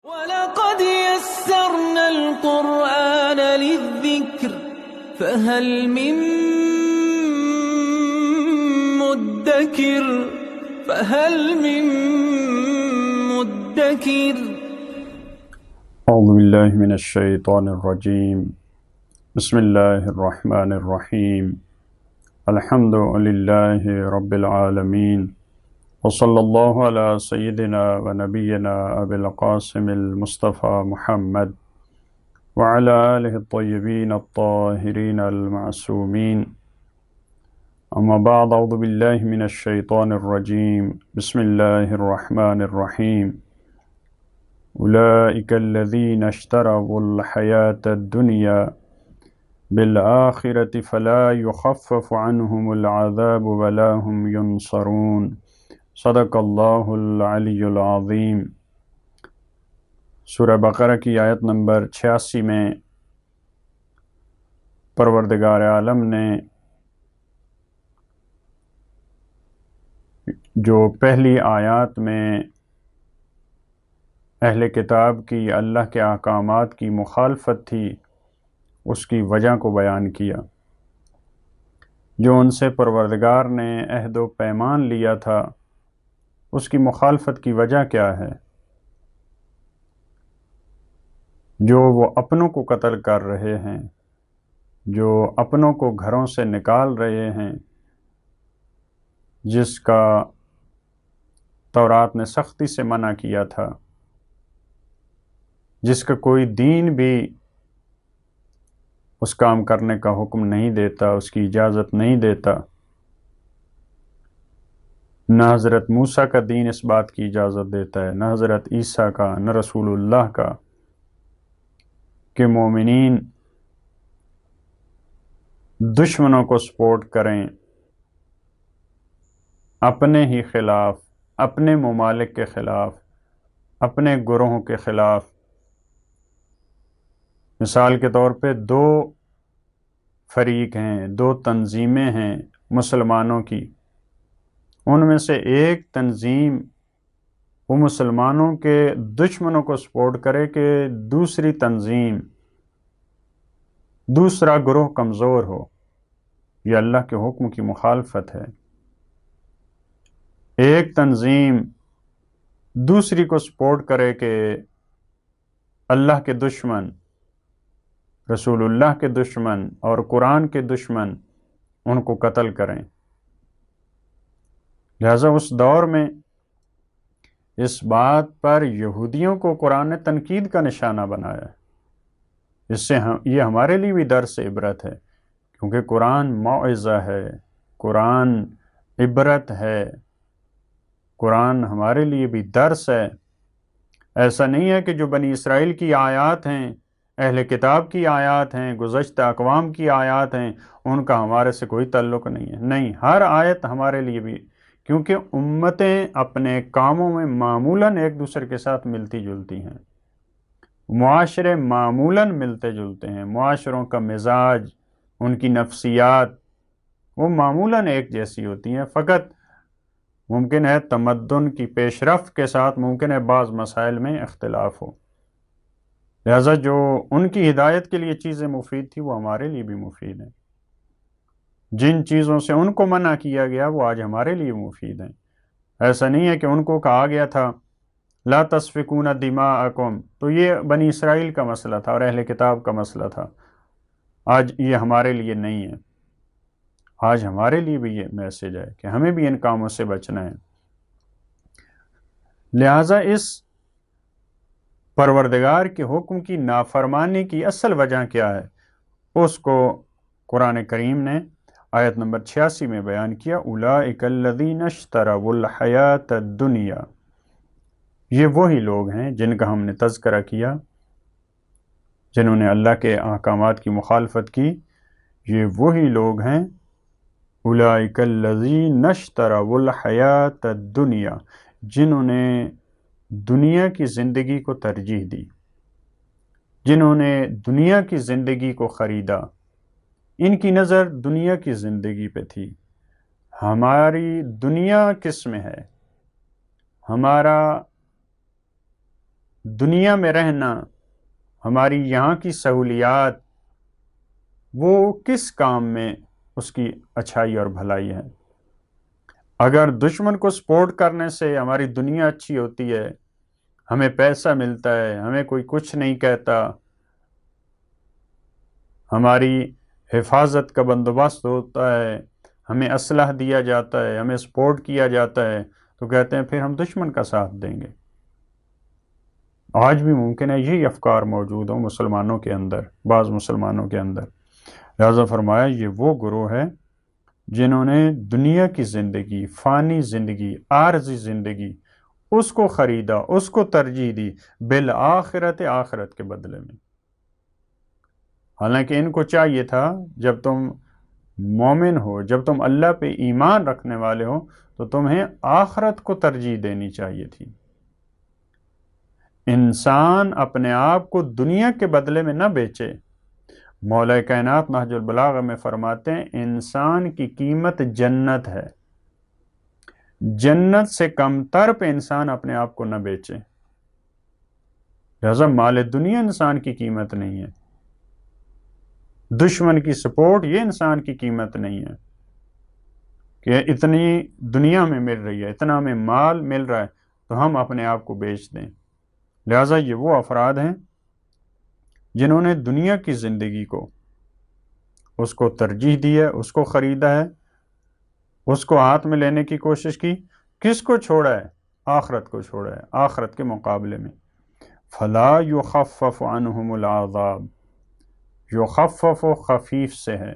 وَلَقَدْ يَسَّرْنَا الْقُرْآنَ لِلذِّكْرِ فَهَلْ مِن مُّدَّكِرٍ اعوذ باللہ من الشیطان الرجیم بسم اللہ الرحمن الرحیم الحمد للہ رب العالمین وصلی اللہ علی سیدنا و نبینا ابی القاسم المصطفى محمد وعلی آلہ الطیبین الطاہرین المعصومین اما بعد اعوذ باللہ من الشیطان الرجیم بسم اللہ الرحمن الرحیم اولئک الذین اشتروا الحیاة الدنیا بالآخرة فلا يخفف عنهم العذاب ولا هم ينصرون صدق اللہ العلی العظیم۔ سورہ بقرہ کی آیت نمبر 86 میں پروردگار عالم نے جو پہلی آیات میں اہل کتاب کی اللہ کے احکامات کی مخالفت تھی اس کی وجہ کو بیان کیا، جو ان سے پروردگار نے عہد و پیمان لیا تھا اس کی مخالفت کی وجہ کیا ہے، جو وہ اپنوں کو قتل کر رہے ہیں، جو اپنوں کو گھروں سے نکال رہے ہیں، جس کا تورات نے سختی سے منع کیا تھا، جس کا کوئی دین بھی اس کام کرنے کا حکم نہیں دیتا، اس کی اجازت نہیں دیتا، نہ حضرت موسیٰ کا دین اس بات کی اجازت دیتا ہے، نہ حضرت عیسیٰ کا، نہ رسول اللہ کا، کہ مومنین دشمنوں کو سپورٹ کریں اپنے ہی خلاف، اپنے ممالک کے خلاف، اپنے گروہوں کے خلاف۔ مثال کے طور پہ دو فریق ہیں، دو تنظیمیں ہیں مسلمانوں کی، ان میں سے ایک تنظیم وہ مسلمانوں کے دشمنوں کو سپورٹ کرے کہ دوسری تنظیم، دوسرا گروہ کمزور ہو، یہ اللہ کے حکم کی مخالفت ہے۔ ایک تنظیم دوسری کو سپورٹ کرے کہ اللہ کے دشمن، رسول اللہ کے دشمن اور قرآن کے دشمن ان کو قتل کریں۔ لہذا اس دور میں اس بات پر یہودیوں کو قرآن نے تنقید کا نشانہ بنایا، اس سے یہ ہمارے لیے بھی درس عبرت ہے، کیونکہ قرآن موعظہ ہے، قرآن عبرت ہے، قرآن ہمارے لیے بھی درس ہے۔ ایسا نہیں ہے کہ جو بنی اسرائیل کی آیات ہیں، اہل کتاب کی آیات ہیں، گزشتہ اقوام کی آیات ہیں، ان کا ہمارے سے کوئی تعلق نہیں ہے، نہیں، ہر آیت ہمارے لیے بھی، کیونکہ امتیں اپنے کاموں میں معمولاً ایک دوسرے کے ساتھ ملتی جلتی ہیں، معاشرے معمولاً ملتے جلتے ہیں، معاشروں کا مزاج، ان کی نفسیات وہ معمولاً ایک جیسی ہوتی ہیں، فقط ممکن ہے تمدن کی پیش رفت کے ساتھ ممکن ہے بعض مسائل میں اختلاف ہو۔ لہذا جو ان کی ہدایت کے لیے چیزیں مفید تھی وہ ہمارے لیے بھی مفید ہیں، جن چیزوں سے ان کو منع کیا گیا وہ آج ہمارے لیے مفید ہیں۔ ایسا نہیں ہے کہ ان کو کہا گیا تھا لا تسفکون دماءکم، تو یہ بنی اسرائیل کا مسئلہ تھا اور اہل کتاب کا مسئلہ تھا، آج یہ ہمارے لیے نہیں ہے۔ آج ہمارے لیے بھی یہ میسج ہے کہ ہمیں بھی ان کاموں سے بچنا ہے۔ لہٰذا اس پروردگار کے حکم کی نافرمانی کی اصل وجہ کیا ہے، اس کو قرآن کریم نے آیت نمبر 86 میں بیان کیا، اولئک الذین اشتروا الحیاۃ الدنیا، یہ وہی لوگ ہیں جن کا ہم نے تذکرہ کیا، جنہوں نے اللہ کے احکامات کی مخالفت کی، یہ وہی لوگ ہیں، اولئک الذین اشتروا الحیاۃ الدنیا، جنہوں نے دنیا کی زندگی کو ترجیح دی، جنہوں نے دنیا کی زندگی کو خریدا، ان کی نظر دنیا کی زندگی پہ تھی۔ ہماری دنیا کس میں ہے؟ ہمارا دنیا میں رہنا، ہماری یہاں کی سہولیات، وہ کس کام میں اس کی اچھائی اور بھلائی ہے؟ اگر دشمن کو سپورٹ کرنے سے ہماری دنیا اچھی ہوتی ہے، ہمیں پیسہ ملتا ہے، ہمیں کوئی کچھ نہیں کہتا، ہماری حفاظت کا بندوبست ہوتا ہے، ہمیں اسلحہ دیا جاتا ہے، ہمیں سپورٹ کیا جاتا ہے، تو کہتے ہیں پھر ہم دشمن کا ساتھ دیں گے۔ آج بھی ممکن ہے یہی افکار موجود ہوں مسلمانوں کے اندر، بعض مسلمانوں کے اندر۔ لہذا فرمایا یہ وہ گروہ ہے جنہوں نے دنیا کی زندگی، فانی زندگی، عارضی زندگی، اس کو خریدا، اس کو ترجیح دی بالآخرت، آخرت کے بدلے میں۔ حالانکہ ان کو چاہیے تھا جب تم مومن ہو، جب تم اللہ پہ ایمان رکھنے والے ہو، تو تمہیں آخرت کو ترجیح دینی چاہیے تھی۔ انسان اپنے آپ کو دنیا کے بدلے میں نہ بیچے۔ مولا کائنات نہج البلاغہ میں فرماتے ہیں انسان کی قیمت جنت ہے، جنت سے کم تر پہ انسان اپنے آپ کو نہ بیچے۔ لہذا مال دنیا انسان کی قیمت نہیں ہے، دشمن کی سپورٹ یہ انسان کی قیمت نہیں ہے کہ اتنی دنیا میں مل رہی ہے، اتنا ہمیں مال مل رہا ہے تو ہم اپنے آپ کو بیچ دیں۔ لہذا یہ وہ افراد ہیں جنہوں نے دنیا کی زندگی کو، اس کو ترجیح دی ہے، اس کو خریدا ہے، اس کو ہاتھ میں لینے کی کوشش کی۔ کس کو چھوڑا ہے؟ آخرت کو چھوڑا ہے، آخرت کے مقابلے میں۔ فَلَا يُخَفَّفُ عَنْهُمُ الْعَذَابُ، یخفف و خفیف سے ہے،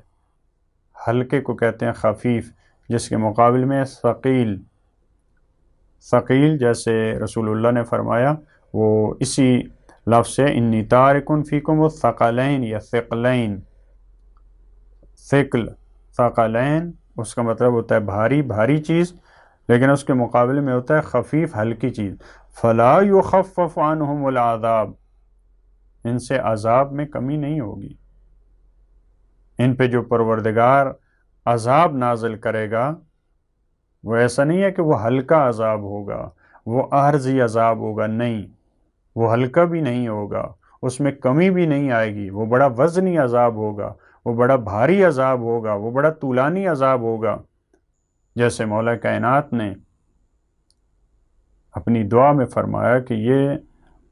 ہلکے کو کہتے ہیں خفیف، جس کے مقابل میں ثقیل۔ ثقیل جیسے رسول اللہ نے فرمایا وہ اسی لفظ سے انی تارکن فیکم الثقلین یا ثقلین۔ ثقل، ثقلین اس کا مطلب ہوتا ہے بھاری، بھاری چیز، لیکن اس کے مقابلے میں ہوتا ہے خفیف، ہلکی چیز۔ فلا یخفف عنہم العذاب، ان سے عذاب میں کمی نہیں ہوگی۔ ان پہ جو پروردگار عذاب نازل کرے گا وہ ایسا نہیں ہے کہ وہ ہلکا عذاب ہوگا، وہ عارضی عذاب ہوگا، نہیں، وہ ہلکا بھی نہیں ہوگا، اس میں کمی بھی نہیں آئے گی، وہ بڑا وزنی عذاب ہوگا، وہ بڑا بھاری عذاب ہوگا، وہ بڑا طولانی عذاب ہوگا۔ جیسے مولا کائنات نے اپنی دعا میں فرمایا کہ یہ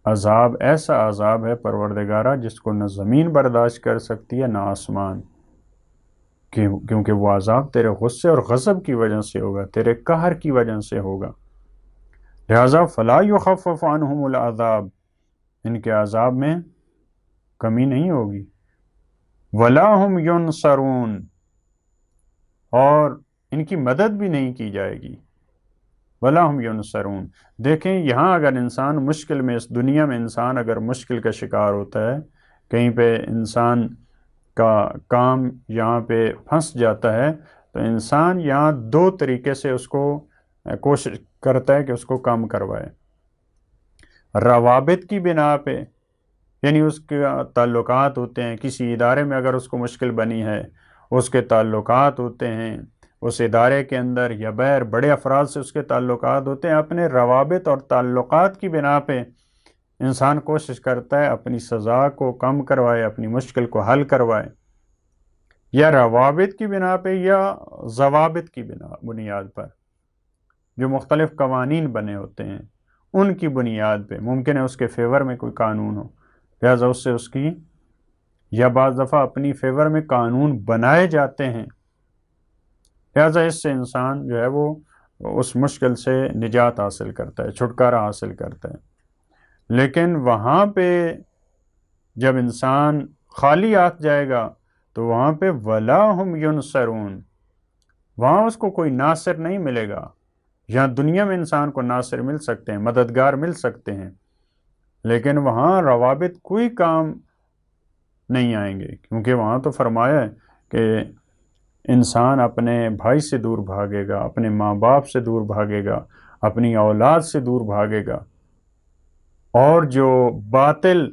عذاب ایسا عذاب ہے پروردگارہ جس کو نہ زمین برداشت کر سکتی ہے نہ آسمان، کیونکہ وہ عذاب تیرے غصے اور غضب کی وجہ سے ہوگا، تیرے قہر کی وجہ سے ہوگا۔ لہذا فلا یخفف عنہم العذاب، ان کے عذاب میں کمی نہیں ہوگی۔ ولا ہم ینصرون، اور ان کی مدد بھی نہیں کی جائے گی۔ ولا ہم ینصرون، دیکھیں یہاں اگر انسان مشکل میں، اس دنیا میں انسان اگر مشکل کا شکار ہوتا ہے، کہیں پہ انسان کا کام یہاں پہ پھنس جاتا ہے، تو انسان یہاں دو طریقے سے اس کو کوشش کرتا ہے کہ اس کو کام کروائے۔ روابط کی بنا پہ، یعنی اس کے تعلقات ہوتے ہیں، کسی ادارے میں اگر اس کو مشکل بنی ہے، اس کے تعلقات ہوتے ہیں اس ادارے کے اندر یا بغیر، بڑے افراد سے اس کے تعلقات ہوتے ہیں، اپنے روابط اور تعلقات کی بنا پہ انسان کوشش کرتا ہے اپنی سزا کو کم کروائے، اپنی مشکل کو حل کروائے، یا روابط کی بنا پہ یا ضوابط کی بنیاد پر، جو مختلف قوانین بنے ہوتے ہیں ان کی بنیاد پہ ممکن ہے اس کے فیور میں کوئی قانون ہو، لہذا اس سے اس کی، یا بعض دفعہ اپنی فیور میں قانون بنائے جاتے ہیں، لہذا اس سے انسان جو ہے وہ اس مشکل سے نجات حاصل کرتا ہے، چھٹکارا حاصل کرتا ہے۔ لیکن وہاں پہ جب انسان خالی ہاتھ جائے گا تو وہاں پہ ولا ہم ینصرون، وہاں اس کو کوئی ناصر نہیں ملے گا۔ یہاں دنیا میں انسان کو ناصر مل سکتے ہیں، مددگار مل سکتے ہیں، لیکن وہاں روابط کوئی کام نہیں آئیں گے، کیونکہ وہاں تو فرمایا ہے کہ انسان اپنے بھائی سے دور بھاگے گا، اپنے ماں باپ سے دور بھاگے گا، اپنی اولاد سے دور بھاگے گا، اور جو باطل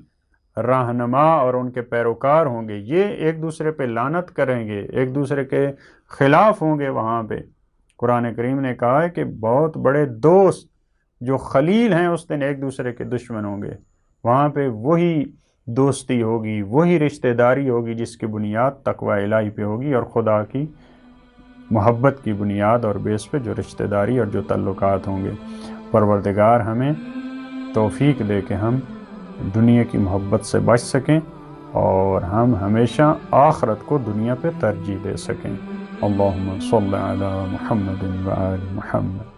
رہنما اور ان کے پیروکار ہوں گے یہ ایک دوسرے پہ لعنت کریں گے، ایک دوسرے کے خلاف ہوں گے۔ وہاں پہ قرآن کریم نے کہا ہے کہ بہت بڑے دوست جو خلیل ہیں اس دن ایک دوسرے کے دشمن ہوں گے۔ وہاں پہ وہی دوستی ہوگی، وہی رشتہ داری ہوگی جس کی بنیاد تقوی الہی پہ ہوگی، اور خدا کی محبت کی بنیاد اور بیس پہ جو رشتہ داری اور جو تعلقات ہوں گے۔ پروردگار ہمیں توفیق دے کہ ہم دنیا کی محبت سے بچ سکیں اور ہم ہمیشہ آخرت کو دنیا پہ ترجیح دے سکیں۔ اللہم صلی علی محمد و آل محمد۔